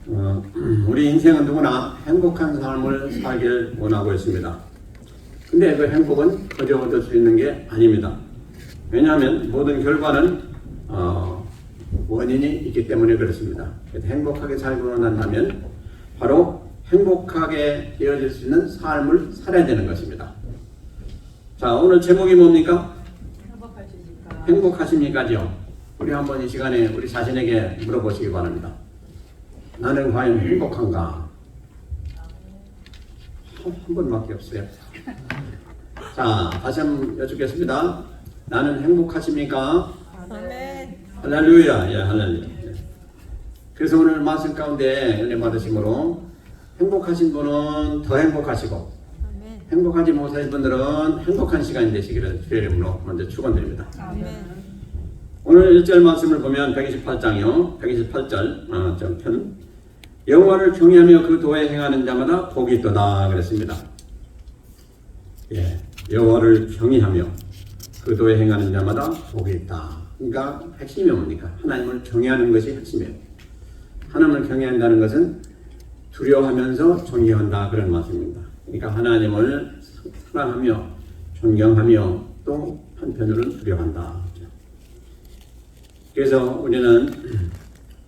우리 인생은 누구나 행복한 삶을 살길 원하고 있습니다. 근데 그 행복은 거저 얻을 수 있는 게 아닙니다. 왜냐하면 모든 결과는 원인이 있기 때문에 그렇습니다. 그래서 행복하게 살고 원한다면 바로 행복하게 되어질 수 있는 삶을 살아야 되는 것입니다. 자, 오늘 제목이 뭡니까? 행복하십니까죠? 우리 한번 이 시간에 우리 자신에게 물어보시기 바랍니다. 나는 과연 행복한가? 한 번밖에 없어요. 자, 다시 한번 여쭙겠습니다. 나는 행복하십니까? 아멘. 할렐루야. 예, 할렐루야. 예. 그래서 오늘 말씀 가운데 은혜 받으심으로 행복하신 분은 더 행복하시고 아멘. 행복하지 못하신 분들은 행복한 시간이 되시기를 주의 이름으로 먼저 축원드립니다. 아멘. 오늘 1절 말씀을 보면 128장이요. 128절 편 여호와를 경외하며 그 도에 행하는 자마다 복이 있도다 그랬습니다. 예, 여호와를 경외하며 그 도에 행하는 자마다 복이 있다. 그러니까 핵심이 뭡니까? 하나님을 경외하는 것이 핵심이에요. 하나님을 경외한다는 것은 두려워하면서 존경한다 그런 말씀입니다. 그러니까 하나님을 사랑하며 존경하며 또 한편으로는 두려워한다. 그래서 우리는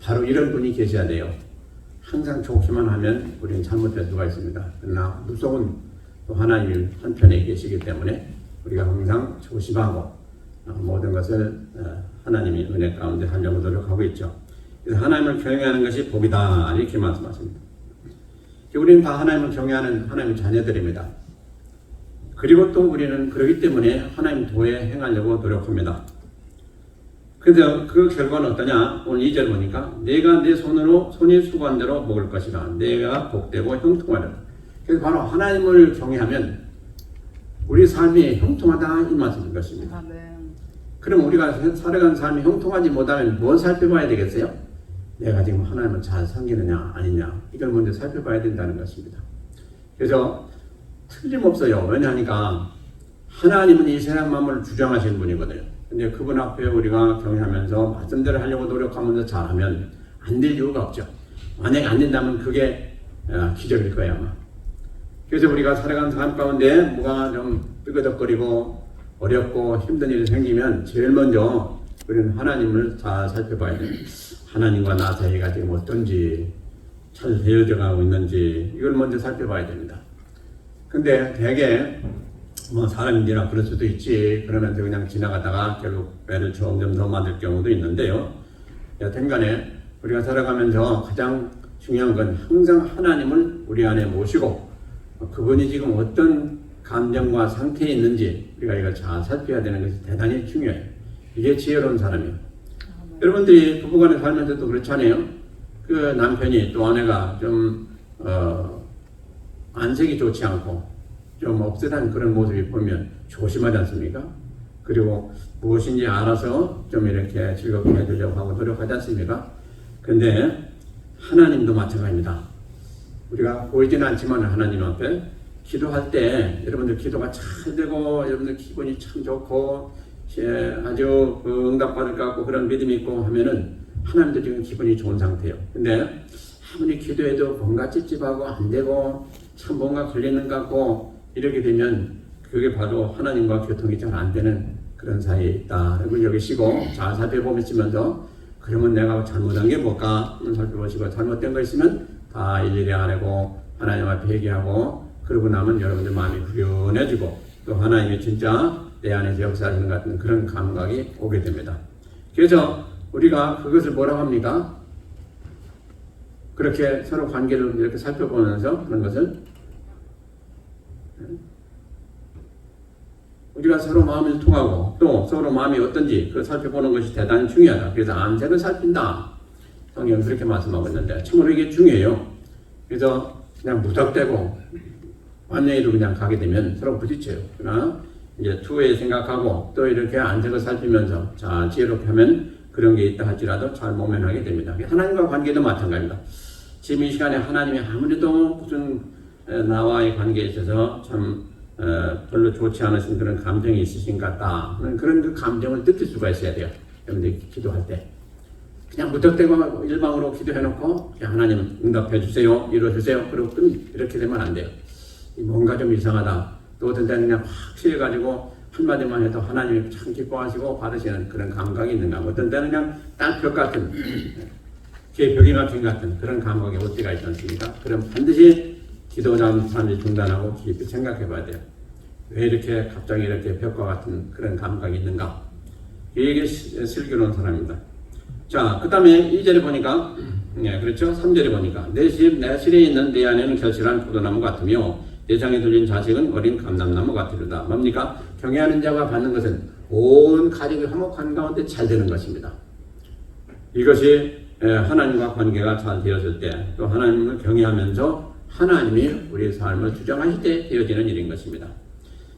바로 이런 분이 계셔야 돼요. 항상 좋기만 하면 우리는 잘못될 수가 있습니다. 그러나 무서운 또 하나님 한편에 계시기 때문에 우리가 항상 조심하고 모든 것을 하나님이 은혜 가운데 하려고 노력하고 있죠. 그래서 하나님을 경외하는 것이 복이다 이렇게 말씀하십니다. 우리는 다 하나님을 경외하는 하나님의 자녀들입니다. 그리고 또 우리는 그렇기 때문에 하나님 도에 행하려고 노력합니다. 그런데 그 결과는 어떠냐? 오늘 2절 보니까 내가 내 손이 수고한 대로 먹을 것이라. 내가 복되고 형통하리라. 그래서 바로 하나님을 경외하면 우리 삶이 형통하다 이 말씀인 것입니다. 그럼 우리가 살아가는 삶이 형통하지 못하면 뭘 살펴봐야 되겠어요? 내가 지금 하나님을 잘 섬기느냐 아니냐 이걸 먼저 살펴봐야 된다는 것입니다. 그래서 틀림없어요. 왜냐하니까 하나님은 이 세상 만물을 주장하시는 분이거든요. 근데 그분 앞에 우리가 경외하면서 말씀대로 하려고 노력하면서 잘하면 안 될 이유가 없죠. 만약에 안 된다면 그게 기적일 거예요 아마. 그래서 우리가 살아가는 삶 가운데 뭐가 좀 삐그덕거리고 어렵고 힘든 일이 생기면 제일 먼저 우리는 하나님을 잘 살펴봐야 돼요. 하나님과 나 사이가 지금 어떤지 잘 되어져가고 있는지 이걸 먼저 살펴봐야 됩니다. 근데 대개 사람인지나 그럴 수도 있지 그러면서 그냥 지나가다가 결국 배를 점점 더 맞을 경우도 있는데요. 여튼간에 우리가 살아가면서 가장 중요한 건 항상 하나님을 우리 안에 모시고 그분이 지금 어떤 감정과 상태에 있는지 우리가 이걸 잘 살펴야 되는 것이 대단히 중요해요. 이게 지혜로운 사람이에요. 여러분들이 부부간에 살면서도 그렇잖아요. 그 남편이 또 아내가 좀 안색이 좋지 않고 좀 없듯한 그런 모습이 보면 조심하지 않습니까? 그리고 무엇인지 알아서 좀 이렇게 즐겁게 해주려고 하고 노력하지 않습니까? 근데 하나님도 마찬가지입니다. 우리가 보이지는 않지만 하나님 앞에 기도할 때 여러분들 기도가 잘 되고 여러분들 기분이 참 좋고 아주 응답받을 것 같고 그런 믿음이 있고 하면은 하나님도 지금 기분이 좋은 상태예요. 근데 아무리 기도해도 뭔가 찝찝하고 안 되고 참 뭔가 걸리는 것 같고 이렇게 되면 그게 바로 하나님과 교통이 잘 안 되는 그런 사이에 있다라고 여기시고 잘 살펴보시면서 그러면 내가 잘못한 게 뭘까 살펴보시고 잘못된 거 있으면 다 일일이 아뢰고 하나님 앞에 회개하고 그러고 나면 여러분들 마음이 후련해지고 또 하나님이 진짜 내 안에서 역사하시는 같은 그런 감각이 오게 됩니다. 그래서 우리가 그것을 뭐라고 합니까? 그렇게 서로 관계를 이렇게 살펴보면서 그런 것을 우리가 서로 마음을 통하고 또 서로 마음이 어떤지 그걸 살펴보는 것이 대단히 중요하다. 그래서 안색을 살핀다. 성경은 그렇게 말씀하고 있는데 참으로 이게 중요해요. 그래서 그냥 무턱대고 완전히도 그냥 가게 되면 서로 부딪혀요. 그러나 이제 투에 생각하고 또 이렇게 안색을 살피면서 자 지혜롭게 하면 그런 게 있다 할지라도 잘 모면하게 됩니다. 하나님과 관계도 마찬가지입니다. 지금 이 시간에 하나님이 아무래도 무슨 나와의 관계에 있어서 참 별로 좋지 않으신 그런 감정이 있으신 것 같다. 그런 그 감정을 느낄 수가 있어야 돼요. 여러분들이 기도할 때. 그냥 무턱대고 일방으로 기도해놓고 하나님 응답해 주세요, 이루어 주세요, 그리고 이렇게 되면 안 돼요. 뭔가 좀 이상하다. 또 어떤 때는 그냥 확 취해가지고 한마디만 해도 하나님이 참 기뻐하시고 받으시는 그런 감각이 있는가. 어떤 때는 그냥 땅벽 같은, 귀에 벽이 막힌 같은 그런 감각이 올 때가 있지 않습니까? 그럼 반드시 기도하는 사람들이 중단하고 깊이 생각해 봐야 돼요. 왜 이렇게 갑자기 이렇게 벽과 같은 그런 감각이 있는가? 이게 슬기로운 사람입니다. 자, 그 다음에 2절에 보니까, 네, 그렇죠? 3절에 보니까, 내 실에 있는 내 안에는 결실한 포도나무 같으며, 내 장에 들린 자식은 어린 감람나무 같으리다. 뭡니까? 경외하는 자가 받는 것은 온 가족이 화목한 가운데 잘 되는 것입니다. 이것이 하나님과 관계가 잘 되어질 때, 또 하나님을 경외하면서 하나님이 우리의 삶을 주장하실 때 되어지는 일인 것입니다.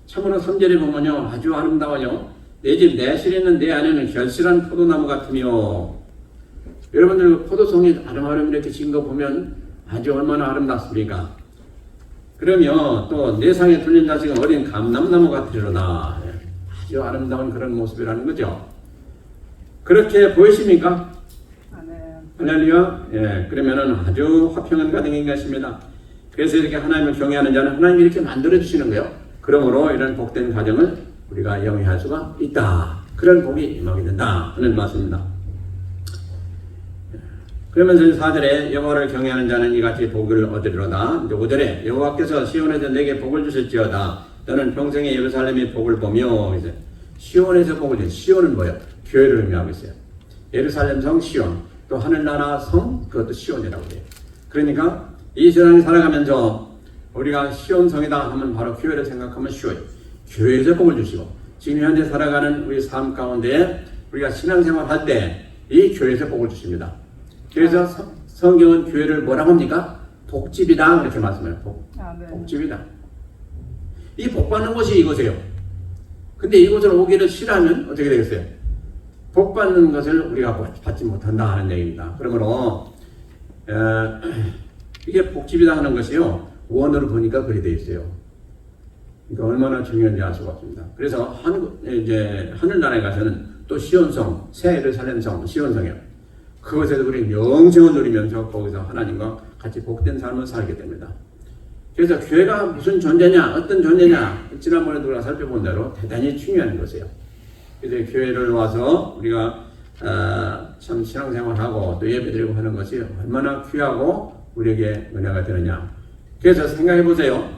참으로 3절에 보면요, 아주 아름다워요. 내 집 내 실에 있는 내 안에는 결실한 포도나무 같으며, 여러분들 포도송이 아름아름 이렇게 진 거 보면 아주 얼마나 아름답습니까? 그러면 또 내 상에 들린 자식은 어린 감람나무 같으리로다. 아주 아름다운 그런 모습이라는 거죠. 그렇게 보이십니까? 할렐루야. 예, 그러면은 아주 화평한 가정인 것입니다. 그래서 이렇게 하나님을 경외하는 자는 하나님이 이렇게 만들어 주시는 거예요. 그러므로 이런 복된 가정을 우리가 영위할 수가 있다. 그런 복이 임하게 된다 하는 말씀입니다. 그러면서 4절에 여호와를 경외하는 자는 이같이 복을 얻으리로다. 5절에 여호와께서 시온에서 내게 복을 주실지어다. 너는 평생에 예루살렘의 복을 보며, 이제 시온에서 복을 주. 시온은 뭐예요? 교회를 의미하고 있어요. 예루살렘 성 시온, 또 하늘나라 성, 그것도 시온이라고 해요. 그러니까 이 세상에 살아가면서 우리가 시온 성이다 하면 바로 교회를 생각하면 쉬워요. 교회에서 복을 주시고, 지금 현재 살아가는 우리 삶 가운데 우리가 신앙생활 할 때 이 교회에서 복을 주십니다. 그래서 성경은 교회를 뭐라고 합니까? 복집이다 이렇게 말씀해요. 복집이다. 이 복받는 곳이 이곳이에요. 근데 이곳을 오기를 싫어하면 어떻게 되겠어요? 복받는 것을 우리가 받지 못한다 하는 얘기입니다. 그러므로 이게 복집이다 하는 것이요, 원어로 보니까 그리 되어 있어요. 그러니까 얼마나 중요한지 알 수가 없습니다. 그래서 이제 하늘나라에 가서는 또 시온성, 새 예루살렘성, 시온성이요. 그것에서 우리 명성을 누리면서 거기서 하나님과 같이 복된 삶을 살게 됩니다. 그래서 교회가 무슨 존재냐, 어떤 존재냐, 지난번에도 우리가 살펴본 대로 대단히 중요한 것이에요. 그래서 교회를 와서 우리가 참 신앙생활하고 또 예배드리고 하는 것이 얼마나 귀하고 우리에게 은혜가 되느냐. 그래서 생각해 보세요.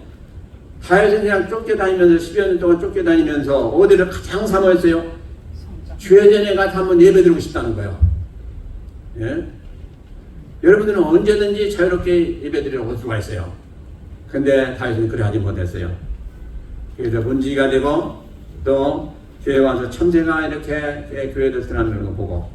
다윗은 그냥 쫓겨다니면서 10여 년 동안 쫓겨다니면서 어디를 가장 사모했어요? 주회전에 가서 한번 예배드리고 싶다는 거예요. 예? 여러분들은 언제든지 자유롭게 예배드리러 올 수가 있어요. 근데 다윗은 그래 하지 못했어요. 그래서 문지기가 되고 또 교회 와서 천재가 이렇게 교회를 드러나는 거 보고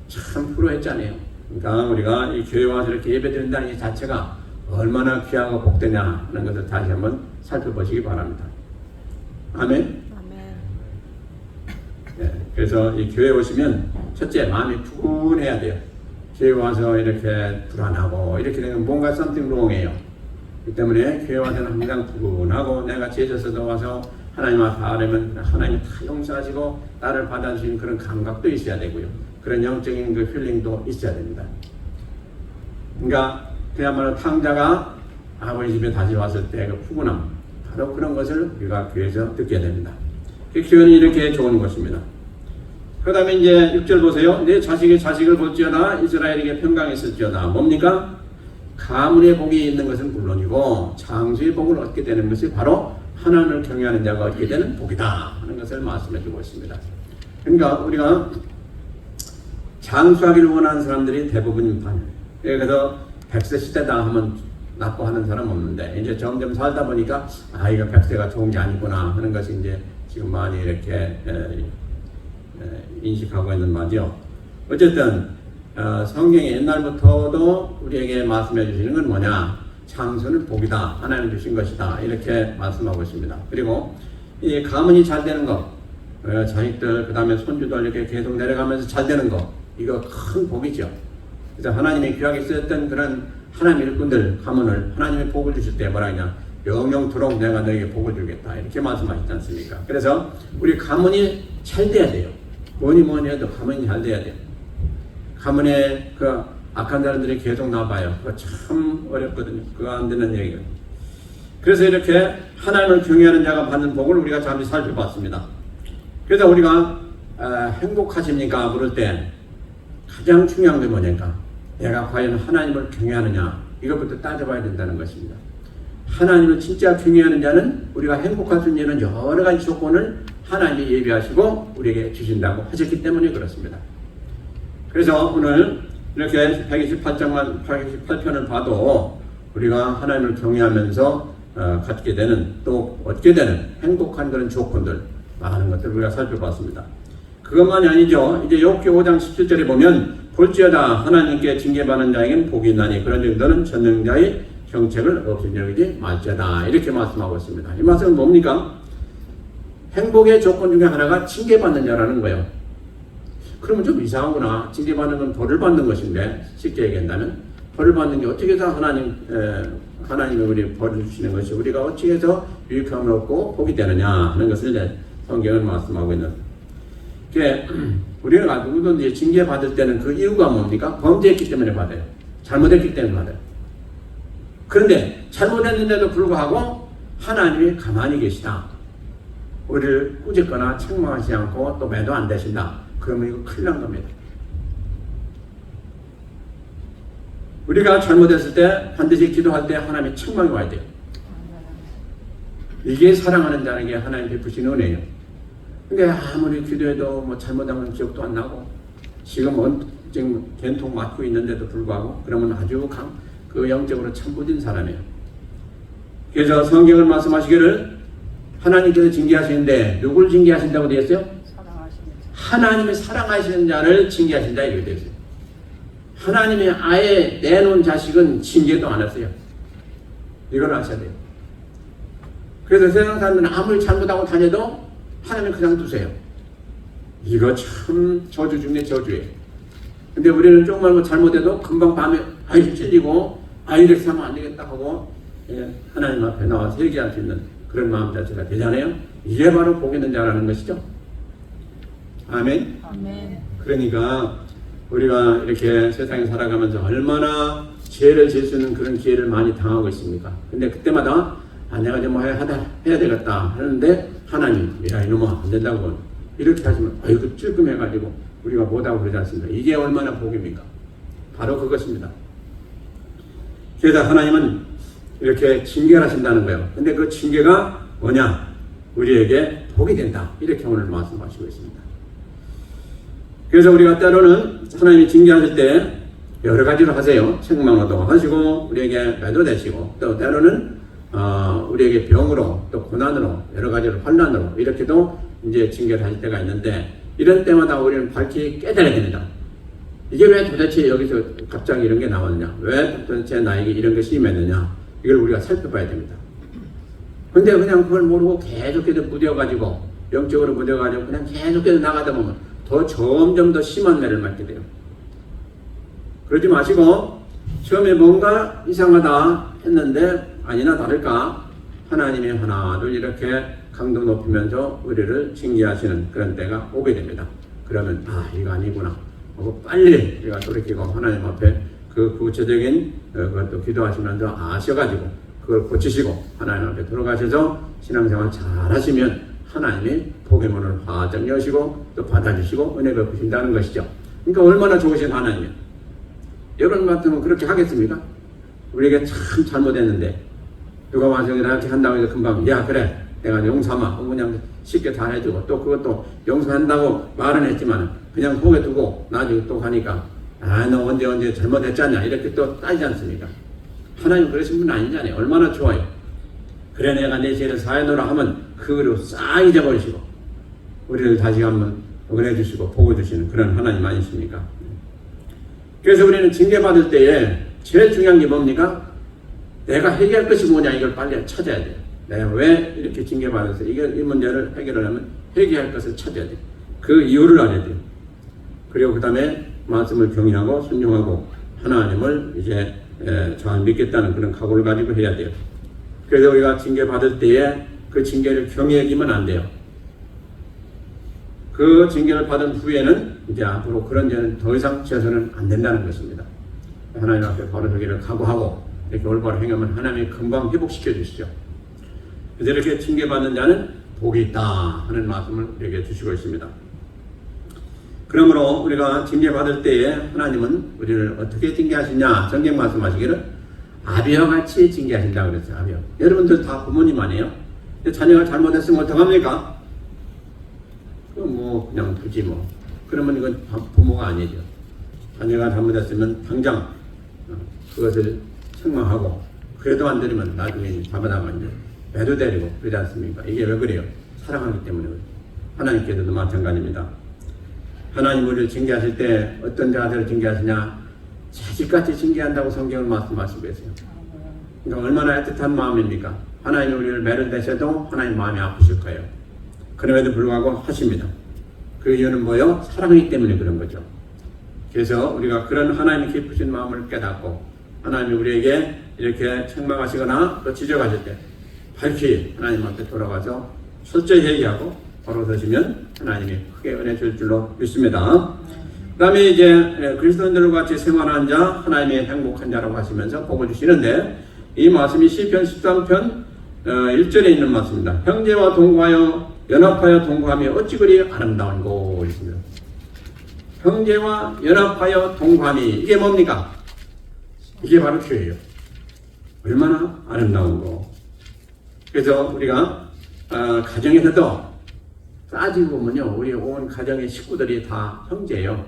참 프로했잖아요. 그러니까 우리가 이 교회 와서 이렇게 예배드린다는 이 자체가 얼마나 귀하고 복되냐 하는 것을 다시 한번 살펴보시기 바랍니다. 아멘. 네, 그래서 이 교회 오시면 첫째 마음이 푸근해야 돼요. 교회 와서 이렇게 불안하고 이렇게 되면 뭔가 something wrong해요. 그 때문에 교회 와서는 항상 푸근하고 내가 죄져서도 와서 하나님 앞에 하려면 하나님 다 용서하시고 나를 받아주시는 그런 감각도 있어야 되고요. 그런 영적인 그 힐링도 있어야 됩니다. 그러니까 그야말로 탕자가 아버지 집에 다시 왔을 때 그 푸근함, 바로 그런 것을 우리가 교회에서 듣게 됩니다. 그 교회는 이렇게 좋은 것입니다. 그 다음에 이제 6절 보세요. 내 자식의 자식을 볼지어다 이스라엘에게 평강했을지어다. 뭡니까? 가문의 복이 있는 것은 물론이고 장수의 복을 얻게 되는 것이 바로 하나님을 경외하는 자가 얻게 되는 복이다 하는 것을 말씀해 주고 있습니다. 그러니까 우리가 장수하기를 원하는 사람들이 대부분인 반이에요. 그래서 100세 시대다 하면 나빠하는 사람 없는데 이제 점점 살다 보니까 이거 100세가 좋은 게 아니구나 하는 것이 이제 지금 많이 이렇게 인식하고 있는 말이죠. 어쨌든 성경이 옛날부터도 우리에게 말씀해 주시는 건 뭐냐? 장수는 복이다. 하나님 주신 것이다. 이렇게 말씀하고 있습니다. 그리고 이 가문이 잘 되는 것, 자식들 그 다음에 손주들 이렇게 계속 내려가면서 잘 되는 것, 이거 큰 복이죠. 그래서 하나님이 귀하게 쓰였던 그런 하나님 일꾼들 가문을 하나님이 복을 주실 때 뭐라 하냐? 영영토록 내가 너에게 복을 주겠다. 이렇게 말씀하셨지 않습니까? 그래서 우리 가문이 잘 돼야 돼요. 뭐니 해도 가문이 잘 돼야 돼요. 가문에 그 악한 사람들이 계속 나와봐요. 그거 참 어렵거든요. 그거 안 되는 얘기예요. 그래서 이렇게 하나님을 경외하는 자가 받는 복을 우리가 잠시 살펴봤습니다. 그래서 우리가 행복하십니까? 물을 때 가장 중요한 게 뭐냐니까 내가 과연 하나님을 경외하느냐 이것부터 따져봐야 된다는 것입니다. 하나님을 진짜 경외하는 자는 우리가 행복할 수 있는 여러 가지 조건을 하나님이 예비하시고 우리에게 주신다고 하셨기 때문에 그렇습니다. 그래서 오늘 이렇게 128편을 봐도 우리가 하나님을 경외하면서 갖게 되는 또 얻게 되는 행복한 그런 조건들 많은 것들을 우리가 살펴봤습니다. 그것만이 아니죠. 이제 욥기 5장 17절에 보면 볼지어다 하나님께 징계받는 자에게는 복이 있나니 그런 정도는 전능자의 정책을 없인 여기지 말지어다 이렇게 말씀하고 있습니다. 이 말씀은 뭡니까? 행복의 조건 중에 하나가 징계받는 자라는 거예요. 그러면 좀 이상하구나. 징계받는 건 벌을 받는 것인데 쉽게 얘기한다면 벌을 받는 게 어떻게 해서 하나님이 우리 벌을 주시는 것이 우리가 어떻게 해서 유익함을 얻고 복이 되느냐 하는 것을 이제 성경은 말씀하고 있는. 우리가 누구든지 징계받을 때는 그 이유가 뭡니까? 범죄했기 때문에 받아요. 잘못했기 때문에 받아요. 그런데 잘못했는데도 불구하고 하나님이 가만히 계시다. 우리를 꾸짖거나 책망하지 않고 또 매도 안 되신다. 그러면 이거 큰일 난 겁니다. 우리가 잘못했을 때 반드시 기도할 때 하나님의 책망이 와야 돼요. 이게 사랑하는 자에게 하나님 베푸시는 은혜예요. 근데 아무리 기도해도 뭐 잘못한 건 기억도 안 나고 지금 된통 맞고 있는데도 불구하고 그러면 아주 그 영적으로 참 무딘 사람이에요. 그래서 성경을 말씀하시기를 하나님께서 징계하시는데 누굴 징계하신다고 되어 있어요? 하나님이 사랑하시는 자를 징계하신다 이렇게 되어 있어요. 하나님이 아예 내놓은 자식은 징계도 안 했어요. 이걸 아셔야 돼요. 그래서 세상 사람들은 아무리 잘못하고 다녀도 하나님 그냥 두세요. 이거 참 저주 중에 저주예요. 근데 우리는 조금만 뭐 잘못해도 금방 밤에 찔리고 이렇게 하면 안 되겠다 하고 하나님 앞에 나와서 회개할 수 있는 그런 마음 자체가 되잖아요. 이게 바로 복 있는 자라는 것이죠. 아멘. 아멘. 그러니까 우리가 이렇게 세상에 살아가면서 얼마나 죄를 지을 수 있는 그런 기회를 많이 당하고 있습니까? 근데 그때마다 내가 좀 해야 되겠다 하는데 하나님 야 이놈아 안 된다고 이렇게 하시면 아이고 찔끔해가지고 우리가 못하고 그러지 않습니까? 이게 얼마나 복입니까? 바로 그것입니다. 그래서 하나님은 이렇게 징계를 하신다는 거예요. 근데 그 징계가 뭐냐? 우리에게 복이 된다. 이렇게 오늘 말씀하시고 있습니다. 그래서 우리가 때로는 하나님이 징계하실 때 여러 가지로 하세요. 책망도 하시고 우리에게 매도 되시고 또 때로는 우리에게 병으로 또 고난으로 여러 가지로 환난으로 이렇게도 이제 징계를 하실 때가 있는데 이런 때마다 우리는 밝히 깨달아야 됩니다. 이게 왜 도대체 여기서 갑자기 이런 게 나왔느냐? 왜 도대체 나에게 이런 것이 임했느냐? 이걸 우리가 살펴봐야 됩니다. 근데 그냥 그걸 모르고 계속해서 무뎌가지고 영적으로 무뎌가지고 그냥 계속해서 나가다 보면 더 점점 더 심한 매를 맞게 돼요. 그러지 마시고 처음에 뭔가 이상하다 했는데 아니나 다를까 하나님이 하나둘 이렇게 강도 높이면서 우리를 징계하시는 그런 때가 오게 됩니다. 그러면 이거 아니구나 하고 빨리 우리가 돌이키고 하나님 앞에 그 구체적인 그것도 기도하시면서 아셔가지고 그걸 고치시고 하나님 앞에 들어가셔서 신앙생활 잘 하시면 하나님이 복의 문을 활짝 여시고 또 받아주시고 은혜 베푸신다는 것이죠. 그러니까 얼마나 좋으신 하나님이에요. 여러분 같으면 그렇게 하겠습니까? 우리에게 참 잘못했는데 누가 와서 이렇게 한다고 해서 금방 야 그래 내가 용서하마 하고 그냥 쉽게 다 해주고 또 그것도 용서한다고 말은 했지만 그냥 속에 두고 나중에 또 가니까 너 언제 잘못했잖냐 이렇게 또 따지지 않습니까? 하나님 그러신 분 아니잖아요. 얼마나 좋아요. 그래 내가 내 죄를 사해놓으라 하면 그거로 싹 잊어버리시고 우리를 다시 한번 은혜 주시고 복을 주시는 그런 하나님 아니십니까? 그래서 우리는 징계받을 때에 제일 중요한 게 뭡니까? 내가 해결할 것이 뭐냐 이걸 빨리 찾아야 돼요. 내가 왜 이렇게 징계받아서 이 문제를 해결하려면 회개할 것을 찾아야 돼요. 그 이유를 알아야 돼요. 그리고 그 다음에 말씀을 경외하고 순종하고 하나님을 이제 잘 믿겠다는 그런 각오를 가지고 해야 돼요. 그래서 우리가 징계받을 때에 그 징계를 경외하기만 안 돼요. 그 징계를 받은 후에는 이제 앞으로 그런 죄는 더 이상 지어서는 안 된다는 것입니다. 하나님 앞에 바로 서기를 각오하고 이렇게 올바로 행하면 하나님이 금방 회복시켜 주시죠. 그래서 이렇게 징계받는 자는 복이 있다 하는 말씀을 우리에게 주시고 있습니다. 그러므로 우리가 징계받을 때에 하나님은 우리를 어떻게 징계하시냐, 성경 말씀하시기를 아비와 같이 징계하신다고 그랬어요. 아비와. 여러분들 다 부모님 아니에요? 자녀가 잘못했으면 어떡합니까? 뭐 그냥 두지 뭐. 그러면 이건 부모가 아니죠. 자녀가 잘못했으면 당장 그것을 책망하고, 그래도 안 되면 나중에 잡아다가 이제 매도 데리고 그러지 않습니까? 이게 왜 그래요? 사랑하기 때문에. 하나님께서도 마찬가지입니다. 하나님 우리를 징계하실 때 어떤 자들을 징계하시냐? 자식같이 징계한다고 성경을 말씀하시고 계세요. 그러니까 얼마나 애틋한 마음입니까? 하나님 우리를 매를 대셔도 하나님 마음이 아프실 거예요. 그럼에도 불구하고 하십니다. 그 이유는 뭐요? 사랑이기 때문에 그런 거죠. 그래서 우리가 그런 하나님의 깊으신 마음을 깨닫고 하나님이 우리에게 이렇게 책망하시거나 또 지적하실 때 밝히 하나님 앞에 돌아가서 철저히 회개하고 바로 서시면 하나님이 크게 은혜 줄 줄로 믿습니다. 그 다음에 이제 그리스도인들과 같이 생활하는 자, 하나님의 행복한 자라고 하시면서 복을 주시는데, 이 말씀이 시편 13편 1절에 있는 말씀입니다. 형제와 동거하여 연합하여 동거하며 어찌 그리 아름다운고 있습니다. 형제와 연합하여 동거함이 이게 뭡니까? 이게 바로 교회예요. 얼마나 아름다운고. 그래서 우리가 가정에서도 따지고 보면요, 우리 온 가정의 식구들이 다 형제예요.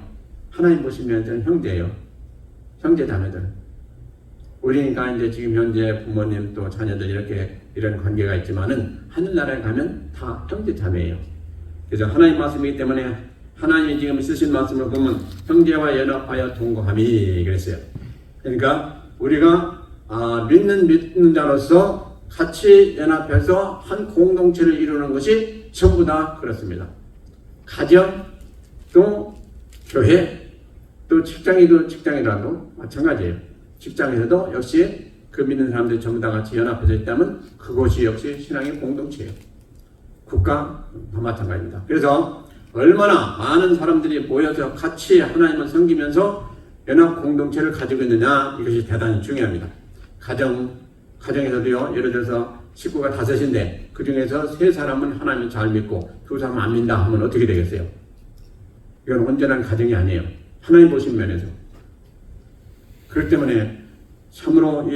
하나님 보시면 저는 형제예요. 형제 자매들. 우리가 이제 지금 현재 부모님 또 자녀들 이렇게 이런 관계가 있지만은 하늘나라에 가면 다 형제 자매예요. 그래서 하나님 말씀이기 때문에 하나님이 지금 쓰신 말씀을 보면 형제와 연합하여 동거함이 그랬어요. 그러니까 우리가 믿는 자로서 같이 연합해서 한 공동체를 이루는 것이 전부 다 그렇습니다. 가정, 또 교회, 또 직장이라도 마찬가지예요. 직장에서도 역시 그 믿는 사람들이 전부 다 같이 연합해져 있다면 그것이 역시 신앙의 공동체예요. 국가 다 마찬가지입니다. 그래서 얼마나 많은 사람들이 모여서 같이 하나님을 섬기면서 연합 공동체를 가지고 있느냐, 이것이 대단히 중요합니다. 가정에서도요, 예를 들어서 식구가 5인데 그 중에서 3사람은 하나님을 잘 믿고 2사람은 안 믿는다 하면 어떻게 되겠어요? 이건 온전한 가정이 아니에요. 하나님 보신 면에서. 그렇기 때문에 참으로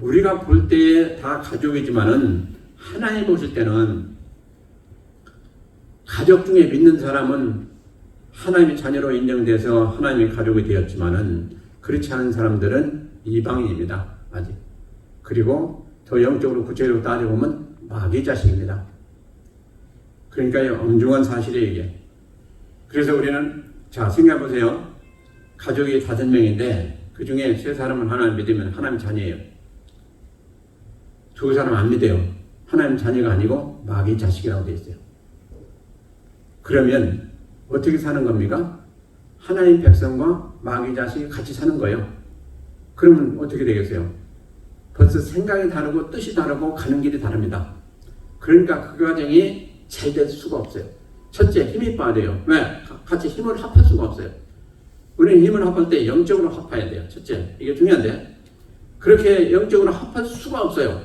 우리가 볼 때에 다 가족이지만은 하나님 보실 때는 가족 중에 믿는 사람은 하나님의 자녀로 인정돼서 하나님의 가족이 되었지만은 그렇지 않은 사람들은 이방인입니다. 아직. 그리고 더 영적으로 구체적으로 따져보면 마귀 자식입니다. 그러니까 엄중한 사실이에요, 이게. 그래서 우리는 자 생각해보세요. 가족이 5명인데 그 중에 3사람은 하나님 믿으면 하나님 자녀예요. 2사람 안 믿어요. 하나님 자녀가 아니고 마귀 자식이라고 되어 있어요. 그러면 어떻게 사는 겁니까? 하나님 백성과 마귀 자식이 같이 사는 거예요. 그러면 어떻게 되겠어요? 벌써 생각이 다르고 뜻이 다르고 가는 길이 다릅니다. 그러니까 그 과정이 잘 될 수가 없어요. 첫째, 힘이 빠져요. 왜? 같이 힘을 합할 수가 없어요. 우리는 힘을 합할 때 영적으로 합해야 돼요. 첫째, 이게 중요한데 그렇게 영적으로 합할 수가 없어요.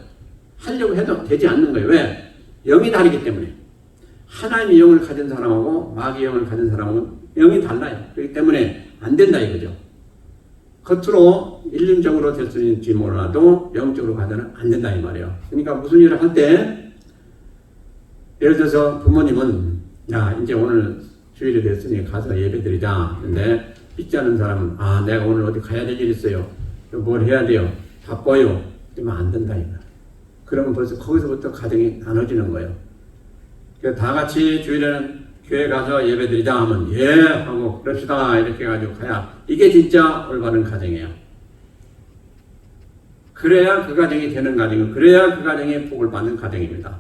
하려고 해도 되지 않는 거예요. 왜? 영이 다르기 때문에. 하나님의 영을 가진 사람하고 마귀의 영을 가진 사람은 영이 달라요. 그렇기 때문에 안 된다 이거죠. 겉으로 일륜적으로 될 수 있을지 몰라도 영적으로 가서는 안 된다 이 말이에요. 그러니까 무슨 일을 할 때 예를 들어서 부모님은 야 이제 오늘 주일이 됐으니 가서 예배드리자. 근데 믿지 않는 사람은 내가 오늘 어디 가야 될 일 있어요. 뭘 해야 돼요. 바빠요. 그러면 안 된다 이거야. 그러면 벌써 거기서부터 가정이 나눠지는 거예요. 그래서 다 같이 주일에는 교회 가서 예배드리자 하면 예 하고 그럽시다 이렇게 해가지고 가야 이게 진짜 올바른 가정이에요. 그래야 그 가정이 되는 가정이고 그래야 그 가정이 복을 받는 가정입니다.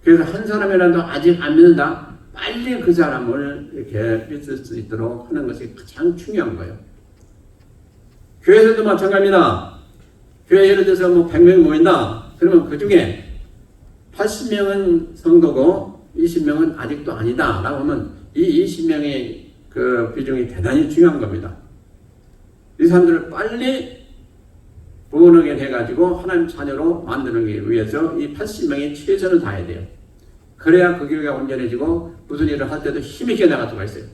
그래서 한 사람이라도 아직 안 믿는다 빨리 그 사람을 이렇게 믿을 수 있도록 하는 것이 가장 중요한 거예요. 교회에서도 마찬가지입니다. 교회 예를 들어서 100명이 모인다 그러면 그 중에 80명은 성도고 20명은 아직도 아니다 라고 하면 이 20명의 그 비중이 대단히 중요한 겁니다. 이 사람들을 빨리 부어넣게 해가지고 하나님 자녀로 만드는 위해서 이 80명이 최선을 다해야 돼요. 그래야 그 교회가 온전해지고 무슨 일을 할 때도 힘있게 나갈 수가 있어요.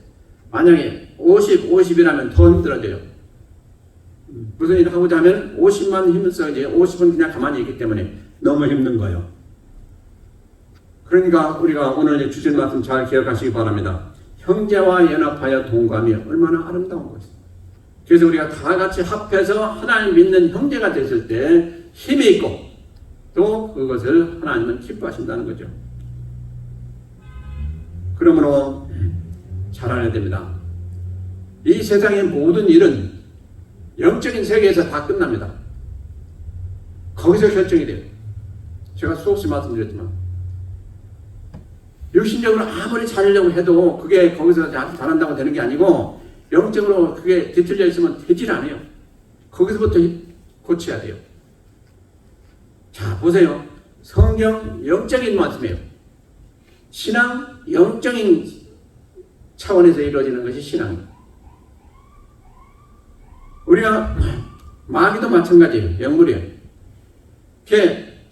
만약에 50이라면 더 힘들어져요. 무슨 일을 하고자 하면 50만 힘을 써야지 50은 그냥 가만히 있기 때문에 너무 힘든 거예요. 그러니까 우리가 오늘 주신 말씀 잘 기억하시기 바랍니다. 형제와 연합하여 동감이 얼마나 아름다운 것이죠. 그래서 우리가 다 같이 합해서 하나님 믿는 형제가 됐을 때 힘이 있고 또 그것을 하나님은 기뻐하신다는 거죠. 그러므로 잘 알아야 됩니다. 이 세상의 모든 일은 영적인 세계에서 다 끝납니다. 거기서 결정이 돼요. 제가 수없이 말씀드렸지만 육신적으로 아무리 잘하려고 해도 그게 거기서 잘한다고 되는 게 아니고 영적으로 그게 뒤틀려 있으면 되질 않아요. 거기서부터 고쳐야 돼요. 자, 보세요. 성경 영적인 말씀이에요. 신앙 영적인 차원에서 이루어지는 것이 신앙이에요. 우리가 마귀도 마찬가지예요. 영물이에요.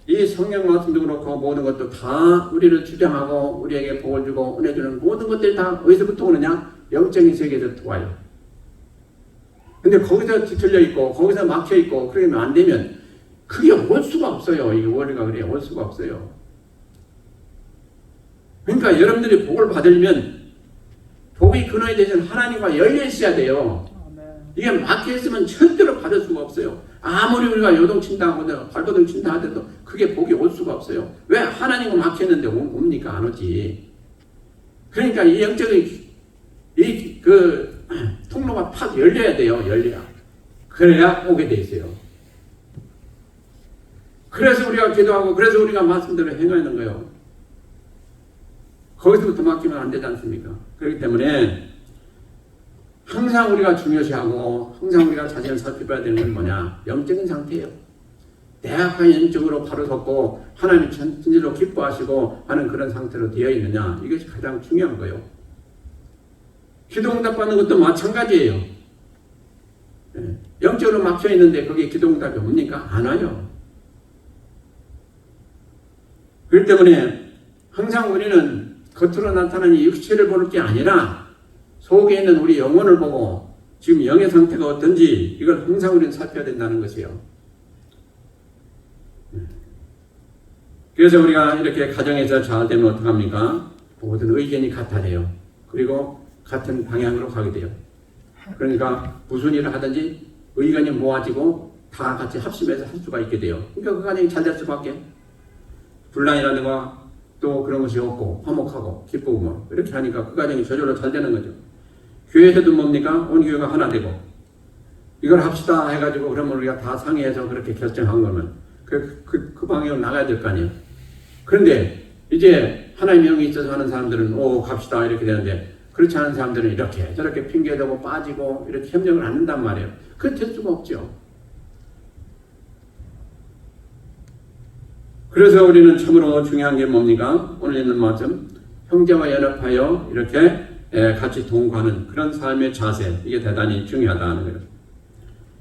이 성경 말씀도 그렇고 모든 것도 다 우리를 주장하고 우리에게 복을 주고 은혜 주는 모든 것들이 다 어디서부터 오느냐? 영적인 세계에서 와요. 근데 거기서 뒤틀려 있고 거기서 막혀 있고 그러면 안 되면 그게 올 수가 없어요. 이게 원리가 그래요. 올 수가 없어요. 그러니까 여러분들이 복을 받으려면 복의 근원에 대해서는 하나님과 열려 있어야 돼요. 이게 막혀 있으면 절대로 받을 수가 없어요. 아무리 우리가 요동친다 하고 발버둥 친다 하더라도 그게 복이 올 수가 없어요. 왜? 하나님과 막혔는데 옵니까? 안 오지. 그러니까 이 영적인 통로가 팍 열려야 돼요. 열려야. 그래야 오게 돼 있어요. 그래서 우리가 기도하고 그래서 우리가 말씀대로 행하는 거예요. 거기서부터 막히면 안 되지 않습니까? 그렇기 때문에 항상 우리가 중요시하고 항상 우리가 자신을 살펴봐야 되는 건 뭐냐? 영적인 상태예요. 내가 과연 영적으로 바로 섰고 하나님이 진실로 기뻐하시고 하는 그런 상태로 되어 있느냐? 이것이 가장 중요한 거예요. 기도 응답받는 것도 마찬가지예요. 영적으로 막혀 있는데 거기에 기도 응답이 옵니까? 안 와요. 그렇기 때문에 항상 우리는 겉으로 나타나는 육체를 보는 게 아니라 속에 있는 우리 영혼을 보고 지금 영의 상태가 어떤지 이걸 항상 우리는 살펴야 된다는 것이에요. 그래서 우리가 이렇게 가정에서 잘 되면 어떡합니까? 모든 의견이 같아져요. 그리고 같은 방향으로 가게 돼요. 그러니까 무슨 일을 하든지 의견이 모아지고 다 같이 합심해서 할 수가 있게 돼요. 그러니까 그 가정이 잘 될 수밖에. 분란이라든가 또 그런 것이 없고 화목하고 기쁘고 이렇게 하니까 그 가정이 저절로 잘 되는 거죠. 교회에서도 뭡니까? 온 교회가 하나 되고 이걸 합시다 해가지고 그러면 우리가 다 상의해서 그렇게 결정한 거면 그 방향으로 나가야 될 거 아니에요. 그런데 이제 하나님의 영이 있어서 하는 사람들은 갑시다 이렇게 되는데 그렇지 않은 사람들은 이렇게 저렇게 핑계대고 빠지고 이렇게 협력을 안 한단 말이에요. 그게 될 수가 없죠. 그래서 우리는 참으로 중요한 게 뭡니까? 오늘 있는 말씀 형제와 연합하여 이렇게 같이 동거하는 그런 삶의 자세, 이게 대단히 중요하다는 거예요.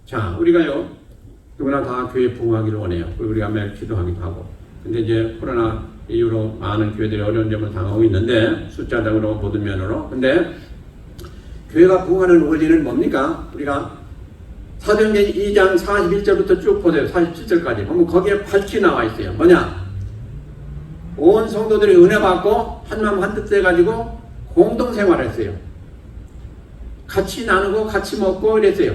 자, 우리가요 누구나 다 교회 부흥하기를 원해요. 그리고 우리가 매일 기도하기도 하고. 근데 이제 코로나 이후로 많은 교회들이 어려운 점을 당하고 있는데 숫자적으로 모든 면으로. 근데 교회가 부흥하는 원리는 뭡니까? 우리가 사도행전 2장 41절부터 쭉 보세요. 47절까지 보면 거기에 밝히 나와 있어요. 뭐냐? 온 성도들이 은혜 받고 한마음 한뜻 돼가지고 공동생활을 했어요. 같이 나누고 같이 먹고 이랬어요.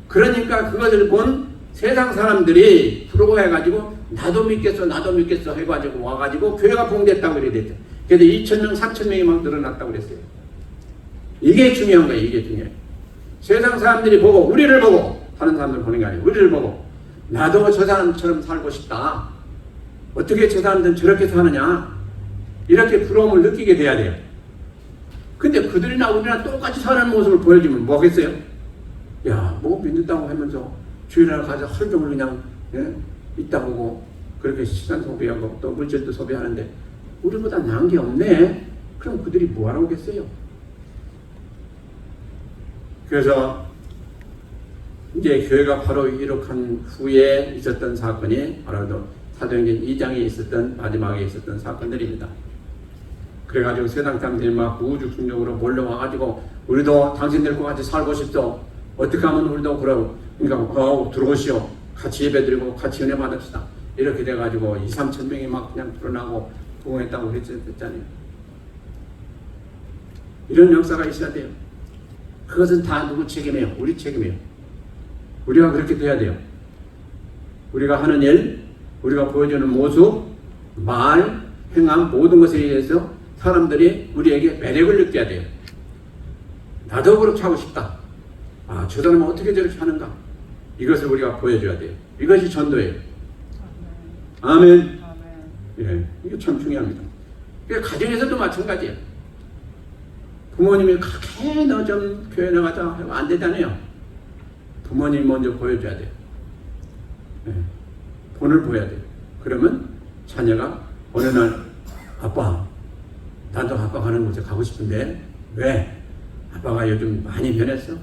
그러니까 그것을 본 세상 사람들이 부러워해가지고 나도 믿겠어 해가지고 와가지고 교회가 부흥됐다고 그랬대요. 그래서 2,000명 3,000명이 막 늘어났다고 그랬어요. 이게 중요한 거예요. 이게 중요해요. 세상 사람들이 보고 우리를 보고 다른 사람들 보는 게 아니에요. 우리를 보고 나도 저 사람처럼 살고 싶다. 어떻게 저 사람들은 저렇게 사느냐. 이렇게 부러움을 느끼게 돼야 돼요. 근데 그들이나 우리나 똑같이 사는 모습을 보여주면 뭐 하겠어요? 야, 뭐 믿는다고 하면서 주일날 가서 하루 종일 그냥 있다 보고 그렇게 시간 소비하고 또 물질도 소비하는데 우리보다 나은 게 없네. 그럼 그들이 뭐하러 오겠어요? 그래서 이제 교회가 바로 이룩한 후에 있었던 사건이 바로 사도행전 2장에 있었던 마지막에 있었던 사건들입니다. 그래가지고 세상 사람들이 막 우주충족으로 몰려와가지고 우리도 당신들과 같이 살고 싶소. 어떻게 하면 우리도 그러니까 들어오시오. 같이 예배드리고 같이 은혜 받읍시다. 이렇게 돼가지고 2~3천 명이 막 그냥 불어나고 부흥했다고 그랬잖아요. 이런 역사가 있어야 돼요. 그것은 다 누구 책임이에요? 우리 책임이에요. 우리가 그렇게 돼야 돼요. 우리가 하는 일, 우리가 보여주는 모습, 말, 행함 모든 것에 의해서 사람들이 우리에게 매력을 느껴야 돼요. 나도 그렇게 하고 싶다. 아, 저 사람은 어떻게 저렇게 하는가? 이것을 우리가 보여줘야 돼요. 이것이 전도예요. 아멘. 예, 이게 참 중요합니다. 가정에서도 마찬가지예요. 부모님이 그렇게 너 좀 교회 나가자 하면 안 되잖아요. 부모님이 먼저 보여줘야 돼요. 예, 본을 보여야 돼요. 그러면 자녀가 어느 날 아빠, 나도 아빠 가는 곳에 가고 싶은데 왜? 아빠가 요즘 많이 변했어?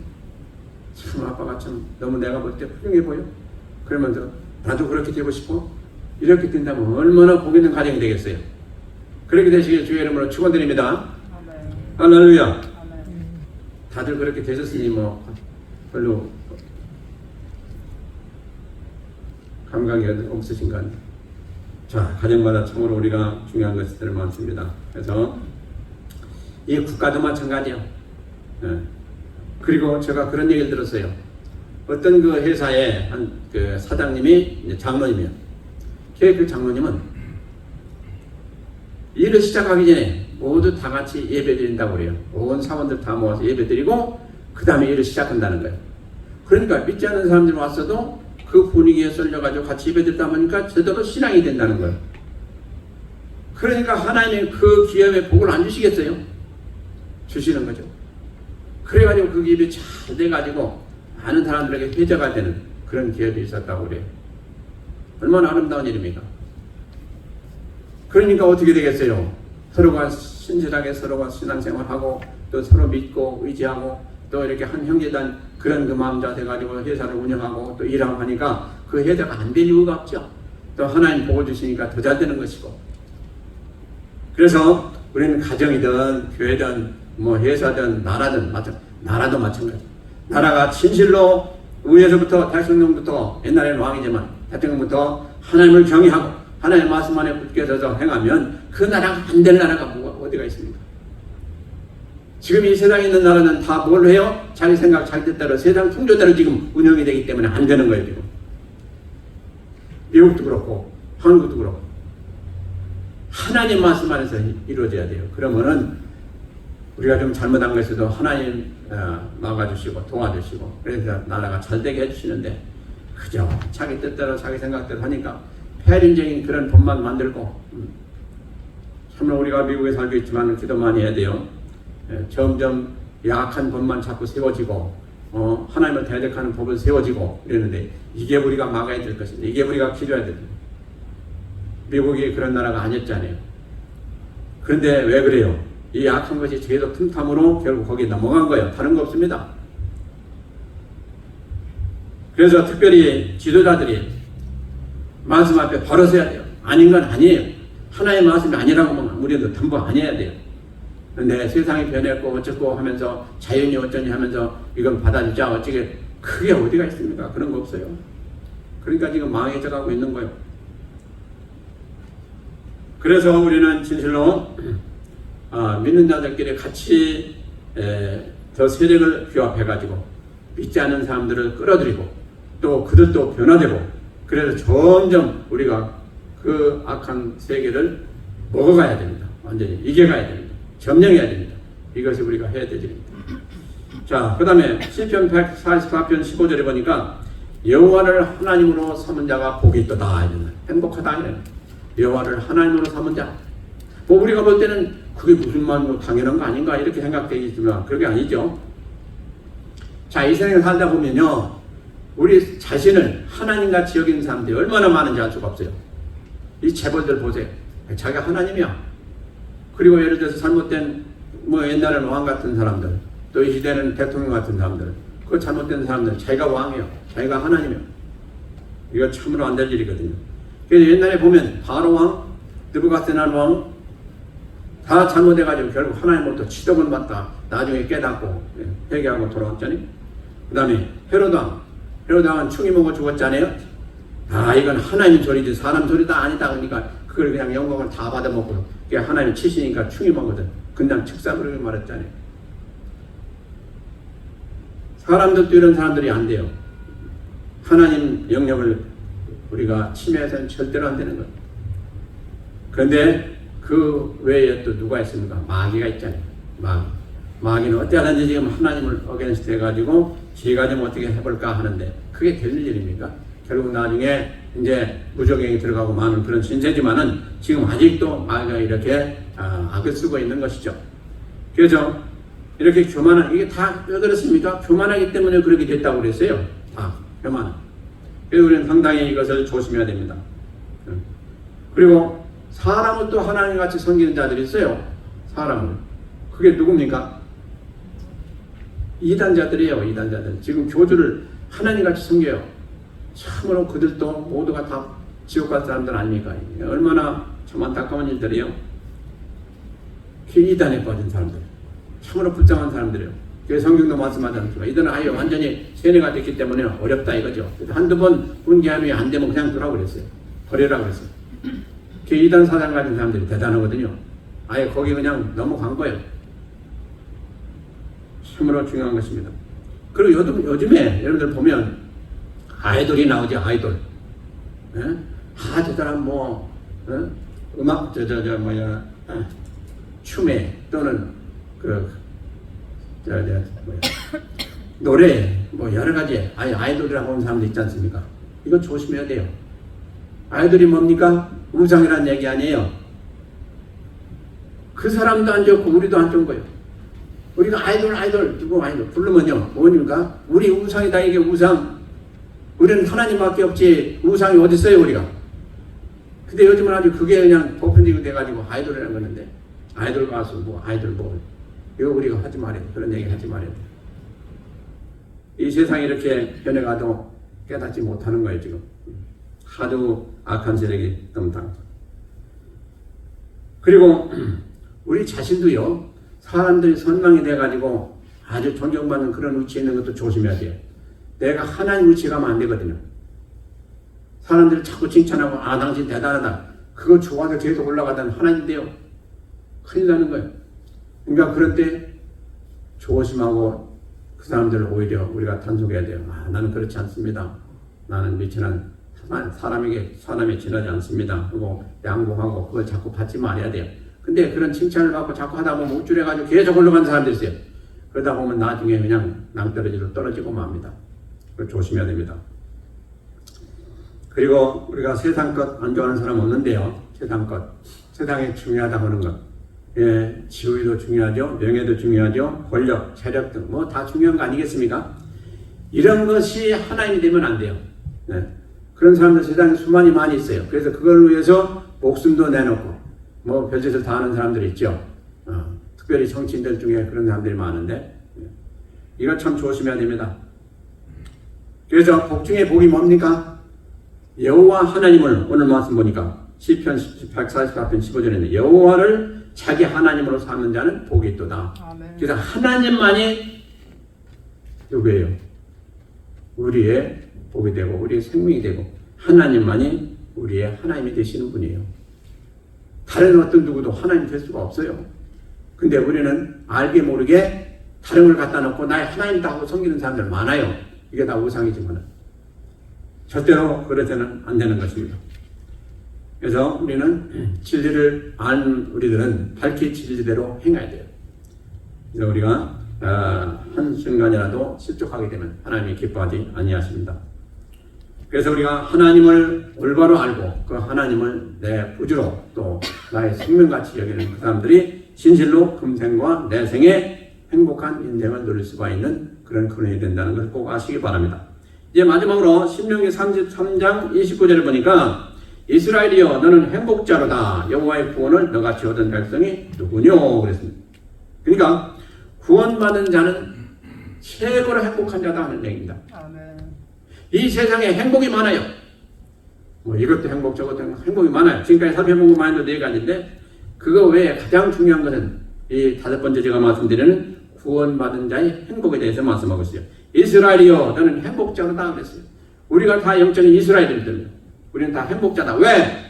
참 아빠가 참 너무 내가 볼 때 훌륭해 보여. 그러면서 나도 그렇게 되고 싶어? 이렇게 된다면 얼마나 복 있는 가정이 되겠어요. 그렇게 되시길 주의 이름으로 축원드립니다. 할렐루야. 다들 그렇게 되셨으니 뭐 별로 감각이 없으신가. 자, 가정마다 참으로 우리가 중요한 것들 많습니다. 그래서 이 국가도 마찬가지예요. 예. 그리고 제가 그런 얘기를 들었어요. 어떤 그 회사의 한 그 사장님이 이제 장로님이에요. 그 장로님은 일을 시작하기 전에 모두 다 같이 예배 드린다고 그래요. 온 사원들 다 모아서 예배 드리고 그 다음에 일을 시작한다는 거예요. 그러니까 믿지 않는 사람들이 왔어도 그 분위기에 쏠려가지고 같이 예배 드리다 보니까 제대로 신앙이 된다는 거예요. 그러니까 하나님이 그 기업에 복을 안 주시겠어요? 주시는 거죠. 그래가지고 그 기업이 잘 돼가지고 많은 사람들에게 회자가 되는 그런 기업이 있었다고 그래요. 얼마나 아름다운 일입니까? 그러니까 어떻게 되겠어요? 서로가 신실하게 서로가 신앙생활하고 또 서로 믿고 의지하고 또 이렇게 한 형제단 그런 그 마음자 돼가지고 회사를 운영하고 또 일하고 하니까 그 회사가 안 될 이유가 없죠. 또 하나님 복을 주시니까 더 잘 되는 것이고. 그래서 우리는 가정이든 교회든 뭐 회사든 나라든 나라도 마찬가지. 나라가 진실로 위에서부터 대통령부터 옛날에는 왕이지만 대통령부터 하나님을 경외하고 하나님의 말씀 안에 굳게 서서 행하면 그 나라가 안 될 나라가 뭐가 어디가 있습니까? 지금 이 세상에 있는 나라는 다 뭘 해요? 자기 생각, 자기 뜻대로 세상 풍조대로 지금 운영이 되기 때문에 안 되는 거예요. 지금 미국도 그렇고 한국도 그렇고 하나님 말씀 안에서 이루어져야 돼요. 그러면은 우리가 좀 잘못한 것에도 하나님 막아주시고 도와주시고 그래서 나라가 잘 되게 해주시는데 그저 자기 뜻대로 자기 생각대로 하니까 폐륜적인 그런 법만 만들고 참으로 우리가 미국에 살고 있지만 기도 많이 해야 돼요. 점점 약한 법만 자꾸 세워지고 하나님을 대적하는 법을 세워지고 이러는데 이게 우리가 막아야 될 것입니다. 이게 우리가 기도해야 됩니다. 미국이 그런 나라가 아니었잖아요. 그런데 왜 그래요? 이 약한 것이 계속 틈탐으로 결국 거기에 넘어간 거예요. 다른 거 없습니다. 그래서 특별히 지도자들이 말씀 앞에 바로 서야 돼요. 아닌 건 아니에요. 하나의 말씀이 아니라고 하면 우리도 담보 안 해야 돼요. 근데 세상이 변했고 어쩌고 하면서 자연이 어쩌니 하면서 이건 받아주자 어쩌게 그게 어디가 있습니까? 그런 거 없어요. 그러니까 지금 망해져 가고 있는 거예요. 그래서 우리는 진실로 믿는 자들끼리 같이 더 세력을 규합해가지고 믿지 않는 사람들을 끌어들이고 또 그들도 변화되고 그래서 점점 우리가 그 악한 세계를 먹어가야 됩니다. 완전히 이겨가야 됩니다. 점령해야 됩니다. 이것이 우리가 해야 되죠. 자, 그 다음에 시편 144편 15절에 보니까 여호와를 하나님으로 삼은 자가 복이 있도다. 행복하다. 여호와를 하나님으로 삼은 자. 뭐 우리가 볼 때는 그게 무슨 말로 당연한 거 아닌가 이렇게 생각되겠지만 그게 아니죠. 자, 이 세상에 살다 보면요 우리 자신을 하나님같이 여기는 사람들이 얼마나 많은지 알 수가 없어요. 이 재벌들 보세요. 자기가 하나님이야. 그리고 예를 들어서 잘못된 뭐 옛날에는 왕 같은 사람들, 또 이 시대는 대통령 같은 사람들, 그 잘못된 사람들 자기가 왕이요, 자기가 하나님이요. 이거 참으로 안 될 일이거든요. 그래서 옛날에 보면 바로 왕, 느부갓네살 왕 다 잘못해가지고 결국 하나님으로부터 치덕을 받다 나중에 깨닫고 회개하고 돌아왔잖아요. 그 다음에 헤로드 왕은 충이 먹어 죽었잖아요. 아, 이건 하나님 소리지 사람 소리다 아니다. 그러니까 그걸 그냥 영광을 다 받아먹고 하나님 치시니까 충이 먹거든. 그냥 책사부르게 말했잖아요. 사람들도 이런 사람들이 안 돼요. 하나님 영역을 우리가 침해해서는 절대로 안 되는 거예요. 그런데 그 외에 또 누가 있습니까? 마귀가 있잖아요. 마귀는 어떻게 하는지 지금 하나님을 어게인스트 해가지고 지가 좀 어떻게 해볼까 하는데 그게 될 일입니까? 결국 나중에 이제 무적행이 들어가고 많은 그런 신세지만은 지금 아직도 마귀가 이렇게 악을 쓰고 있는 것이죠. 그래서 이렇게 교만한, 이게 다 왜 그렇습니까? 교만하기 때문에 그렇게 됐다고 그랬어요. 다 교만. 그래서 우리는 상당히 이것을 조심해야 됩니다. 그리고 사람을 또 하나님같이 섬기는 자들이 있어요. 사람을. 그게 누굽니까? 이단자들이에요. 이단자들. 지금 교주를 하나님같이 섬겨요. 참으로 그들도 모두가 다 지옥 갈 사람들 아닙니까? 얼마나 참 안타까운 일들이에요. 그 이단에 빠진 사람들. 참으로 불쌍한 사람들이에요. 그래서 성경도 말씀하지 않습니까? 이들은 아예 완전히 세뇌가 됐기 때문에 어렵다 이거죠. 한두 번 훈계함이 안 되면 그냥 두라고 그랬어요. 버리라고 그랬어요. 그 이단 사상 가진 사람들이 대단하거든요. 아예 거기 그냥 넘어간 거예요. 참으로 중요한 것입니다. 그리고 요즘에 여러분들 보면 아이돌이 나오죠. 아이돌. 예? 저 사람 뭐 음악 춤에 또는 노래 뭐 여러 가지 아이돌이라고 하는 사람도 있지 않습니까? 이거 조심해야 돼요. 아이돌이 뭡니까? 우상이라는 얘기 아니에요. 그 사람도 안 좋고 우리도 안 좋은 거예요. 우리가 아이돌 누구 아이돌 부르면요 뭡니까? 우리 우상이다. 이게 우상. 우리는 하나님밖에 없지 우상이 어디 있어요 우리가. 근데 요즘은 아주 그게 그냥 보편적이 돼가지고 아이돌이라는 거는데 아이돌 가수 뭐 아이돌 뭐 이거 우리가 하지 말아야 돼. 그런 얘기 하지 말아야 돼. 이 세상이 이렇게 변해가도 깨닫지 못하는 거예요 지금. 하도 악한 세력이 넘당. 그리고 우리 자신도요 사람들이 선망이 돼가지고 아주 존경받는 그런 위치에 있는 것도 조심해야 돼요. 내가 하나님 위치에 가면 안 되거든요. 사람들이 자꾸 칭찬하고 당신 대단하다. 그거 좋아서 계속 올라가다는 하나님인데요. 큰일 나는 거예요. 그러니까 그럴 때 조심하고 그 사람들을 오히려 우리가 단속해야 돼요. 나는 그렇지 않습니다. 나는 미천한 사람에 지나지 않습니다. 그리고 양보하고 그걸 자꾸 받지 말아야 돼요. 근데 그런 칭찬을 받고 자꾸 하다 보면 우쭐해가지고 계속 올라가는 사람들이 있어요. 그러다 보면 나중에 그냥 낭떠러지로 떨어지고 맙니다. 그걸 조심해야 됩니다. 그리고 우리가 세상 것 안 좋아하는 사람 없는데요. 세상 것. 세상에 중요하다고 하는 것. 예, 지위도 중요하죠. 명예도 중요하죠. 권력, 재력 등 뭐 다 중요한 거 아니겠습니까? 이런 것이 하나님이 되면 안 돼요. 네. 그런 사람들 세상에 수많이 많이 있어요. 그래서 그걸 위해서 목숨도 내놓고 뭐 별짓을 다 하는 사람들이 있죠. 특별히 정치인들 중에 그런 사람들이 많은데 이거 참 조심해야 됩니다. 그래서 복 중에 복이 뭡니까? 여호와 하나님을 오늘 말씀 보니까 시편 144편 15절에는 여호와를 자기 하나님으로 삼는 자는 복이 있도다. 아멘. 그래서 하나님만이 누구예요? 우리의 복이 되고 우리의 생명이 되고 하나님만이 우리의 하나님이 되시는 분이에요. 다른 어떤 누구도 하나님이 될 수가 없어요. 근데 우리는 알게 모르게 다른 걸 갖다 놓고 나의 하나님이다 하고 섬기는 사람들 많아요. 이게 다 우상이지만 절대로 그래서는 안 되는 것입니다. 그래서 우리는 진리를 아는 우리들은 밝히 진리대로 행해야 돼요. 그래서 우리가 한순간이라도 실족하게 되면 하나님이 기뻐하지 아니하십니다. 그래서 우리가 하나님을 올바로 알고 그 하나님을 내 구주로 또 나의 생명같이 여기는 그 사람들이 진실로 금생과 내생의 행복한 인생을 누릴 수가 있는 그런 근원이 된다는 것을 꼭 아시기 바랍니다. 이제 마지막으로 신명기 33장 29절을 보니까 이스라엘이여 너는 행복자로다. 여호와의 구원을 너같이 얻은 백성이 누구뇨? 그랬습니다. 그러니까 구원받은 자는 최고로 행복한 자다 하는 얘기입니다. 아멘. 이 세상에 행복이 많아요. 뭐 이것도 행복 저것도 행복이 많아요. 지금까지 살펴본 것 많이도 4가지인데 그거 외에 가장 중요한 것은 이 5번째 제가 말씀드리는 구원받은 자의 행복에 대해서 말씀하고 있어요. 이스라엘이여 너는 행복자로다 그랬어요. 우리가 다 영적인 이스라엘인들 우리는 다 행복자다. 왜?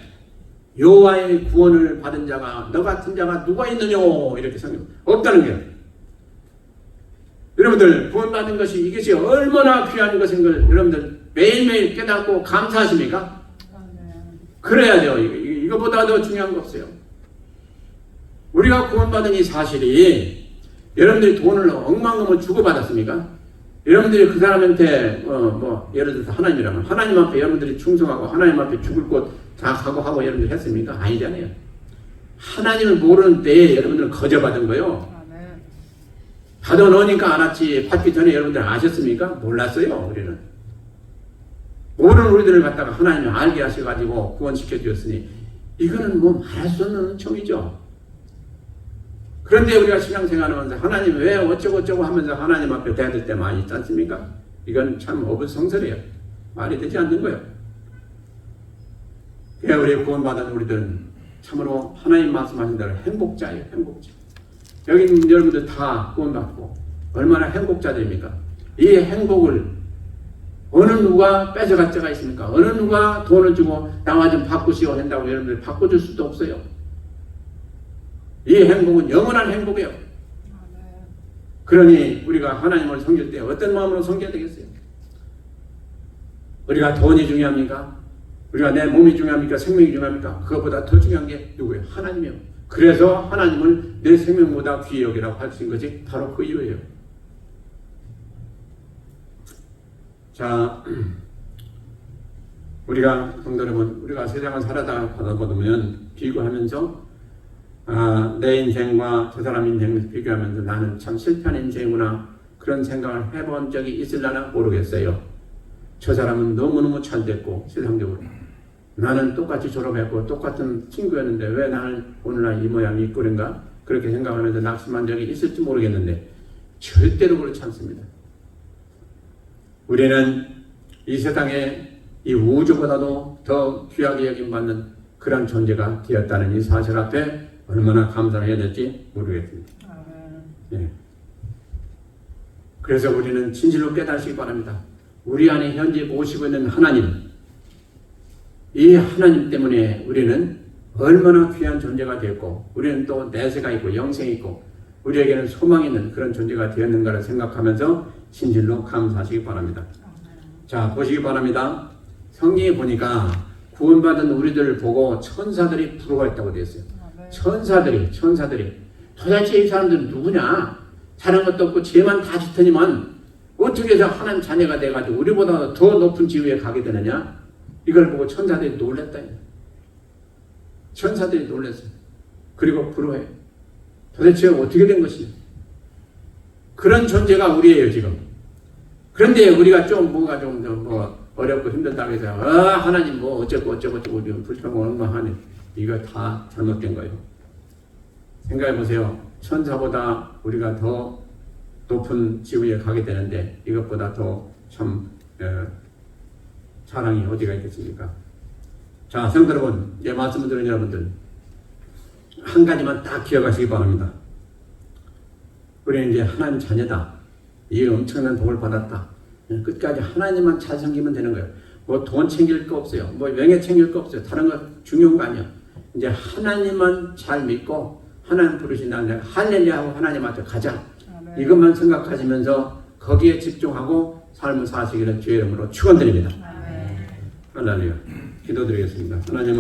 여호와의 구원을 받은 자가 너 같은 자가 누가 있느뇨? 이렇게 성경 없다는 거예요. 여러분들 구원받은 것이 이것이 얼마나 귀한 것인 걸 여러분들 매일매일 깨닫고 감사하십니까? 그래야 돼요. 이거보다 더 중요한 거 없어요. 우리가 구원받은 이 사실이 여러분들이 돈을 억만금을 주고받았습니까? 여러분들이 그 사람한테 예를 들어서 하나님이라면 하나님 앞에 여러분들이 충성하고 하나님 앞에 죽을 곳 다 각오하고 여러분들이 했습니까? 아니잖아요. 하나님을 모르는 때에 여러분들은 거저받은 거예요. 받아 놓으니까 알았지 받기 전에 여러분들 아셨습니까? 몰랐어요. 우리는 모르는 우리들을 갖다가 하나님이 알게 하셔가지고 구원시켜 주셨으니 이거는 뭐 말할 수 없는 은총이죠. 그런데 우리가 신앙생활하면서 하나님 왜 어쩌고 하면서 하나님 앞에 대들 때 많이 있지 않습니까? 이건 참 어불성설이에요. 말이 되지 않는 거예요. 그래야 우리 구원받은 우리들은 참으로 하나님 말씀하신 대로 행복자예요. 행복자. 여기 있는 여러분들 다 구원받고 얼마나 행복자들입니까? 이 행복을 어느 누가 뺏어갈 자가 있습니까? 어느 누가 돈을 주고 나와 좀 바꾸시오 한다고 여러분들 바꿔줄 수도 없어요. 이 행복은 영원한 행복이에요. 그러니 우리가 하나님을 섬길 때 어떤 마음으로 섬겨야 되겠어요? 우리가 돈이 중요합니까? 우리가 내 몸이 중요합니까? 생명이 중요합니까? 그것보다 더 중요한 게 누구예요? 하나님이요. 그래서 하나님을 내 생명보다 귀히 여기라고 하신 것이 바로 그 이유예요. 자, 우리가 성도 여러분, 우리가 세상을 살아다 보면 비교하면서 내 인생과 저 사람 인생을 비교하면서 나는 참 실패한 인생이구나 그런 생각을 해본 적이 있을려나 모르겠어요. 저 사람은 너무너무 잘 됐고 세상적으로 나는 똑같이 졸업했고 똑같은 친구였는데 왜 나는 오늘날 이 모양이 있고 그런가 그렇게 생각하면서 낙심한 적이 있을지 모르겠는데 절대로 그렇지 않습니다. 우리는 이 세상에 이 우주보다도 더 귀하게 여김받는 그런 존재가 되었다는 이 사실 앞에 얼마나 감사해야 될지 모르겠습니다. 예. 그래서 우리는 진실로 깨달으시기 바랍니다. 우리 안에 현재 모시고 있는 하나님, 이 하나님 때문에 우리는 얼마나 귀한 존재가 되었고 우리는 또 내세가 있고 영생이 있고 우리에게는 소망이 있는 그런 존재가 되었는가를 생각하면서 진실로 감사하시기 바랍니다. 자, 보시기 바랍니다. 성경에 보니까 구원받은 우리들을 보고 천사들이 부러워했다고 되어 있어요. 천사들이 도대체 이 사람들은 누구냐? 잘한 것도 없고 죄만 다 짓더니만 어떻게 해서 하나님 자녀가 돼가지고 우리보다 더 높은 지위에 가게 되느냐? 이걸 보고 천사들이 놀랬다. 천사들이 놀랐어요. 그리고 부러워해요. 도대체 어떻게 된 것이냐? 그런 존재가 우리예요 지금. 그런데 우리가 좀 뭐가 좀 어렵고 힘들다고 해서 하나님 뭐 어쩌고 우리 불평을 얼마 하네. 이거 다 잘못된 거예요. 생각해 보세요. 천사보다 우리가 더 높은 지위에 가게 되는데 이것보다 더 참 자랑이 어디가 있겠습니까? 자, 성도 여러분, 제 말씀을 들은 여러분들 한 가지만 딱 기억하시기 바랍니다. 우리는 이제 하나님 자녀다. 이 엄청난 복을 받았다. 끝까지 하나님만 잘 섬기면 되는 거예요. 뭐 돈 챙길 거 없어요. 뭐 명예 챙길 거 없어요. 다른 거 중요한 거 아니야. 이제 하나님만 잘 믿고 하나님 부르신다는 할렐루야 하고 하나님 앞에 가자. 아멘. 이것만 생각하시면서 거기에 집중하고 삶을 사시기를 주의 이름으로 축원드립니다. 할렐루야. 기도드리겠습니다. 하나님